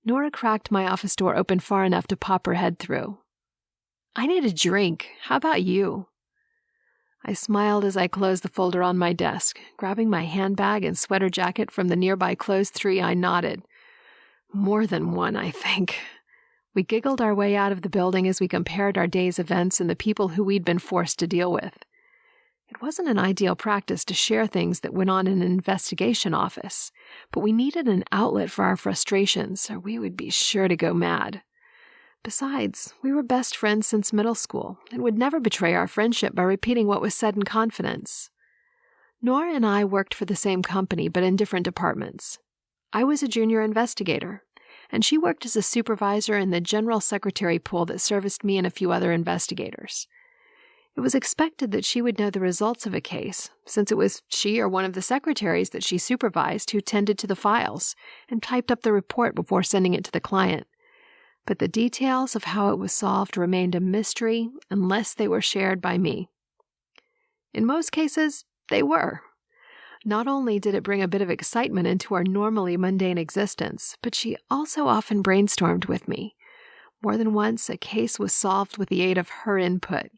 Nora cracked my office door open far enough to pop her head through. "I need a drink. How about you?" I smiled as I closed the folder on my desk. Grabbing my handbag and sweater jacket from the nearby closed tree, I nodded. More than one, I think. We giggled our way out of the building as we compared our day's events and the people who we'd been forced to deal with. It wasn't an ideal practice to share things that went on in an investigation office, but we needed an outlet for our frustrations, or we would be sure to go mad. Besides, we were best friends since middle school, and would never betray our friendship by repeating what was said in confidence. Nora and I worked for the same company, but in different departments. I was a junior investigator, and she worked as a supervisor in the general secretary pool that serviced me and a few other investigators. It was expected that she would know the results of a case, since it was she or one of the secretaries that she supervised who tended to the files and typed up the report before sending it to the client. But the details of how it was solved remained a mystery unless they were shared by me. In most cases, they were. Not only did it bring a bit of excitement into our normally mundane existence, but she also often brainstormed with me. More than once, a case was solved with the aid of her input.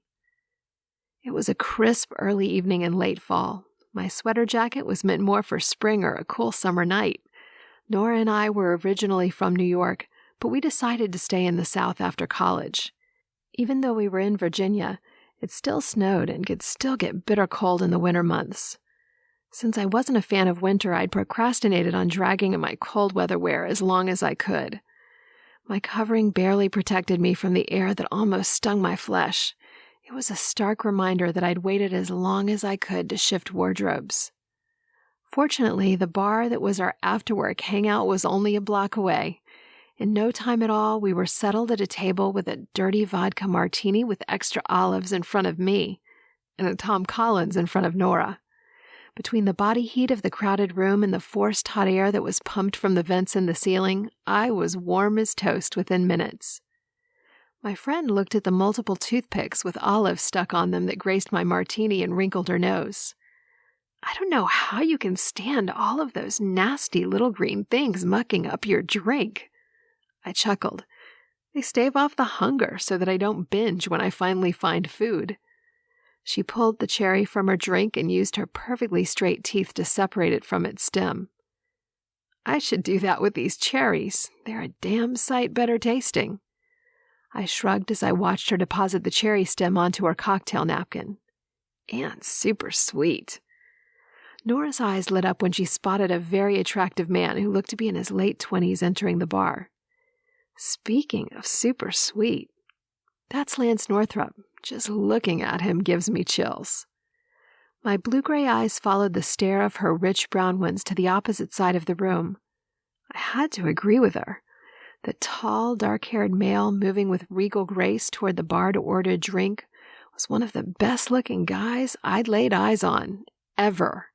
It was a crisp early evening in late fall. My sweater jacket was meant more for spring or a cool summer night. Nora and I were originally from New York, but we decided to stay in the South after college. Even though we were in Virginia, it still snowed and could still get bitter cold in the winter months. Since I wasn't a fan of winter, I'd procrastinated on dragging in my cold weather wear as long as I could. My covering barely protected me from the air that almost stung my flesh. It was a stark reminder that I'd waited as long as I could to shift wardrobes. Fortunately, the bar that was our after-work hangout was only a block away. In no time at all, we were settled at a table with a dirty vodka martini with extra olives in front of me, and a Tom Collins in front of Nora. Between the body heat of the crowded room and the forced hot air that was pumped from the vents in the ceiling, I was warm as toast within minutes. My friend looked at the multiple toothpicks with olives stuck on them that graced my martini and wrinkled her nose. "I don't know how you can stand all of those nasty little green things mucking up your drink." I chuckled. "They stave off the hunger so that I don't binge when I finally find food." She pulled the cherry from her drink and used her perfectly straight teeth to separate it from its stem. "I should do that with these cherries. They're a damn sight better tasting." I shrugged as I watched her deposit the cherry stem onto her cocktail napkin. "And super sweet." Nora's eyes lit up when she spotted a very attractive man who looked to be in his late 20s entering the bar. "Speaking of super sweet, that's Lance Northrup. Just looking at him gives me chills." My blue-gray eyes followed the stare of her rich brown ones to the opposite side of the room. I had to agree with her. The tall, dark-haired male moving with regal grace toward the bar to order a drink was one of the best-looking guys I'd laid eyes on, ever.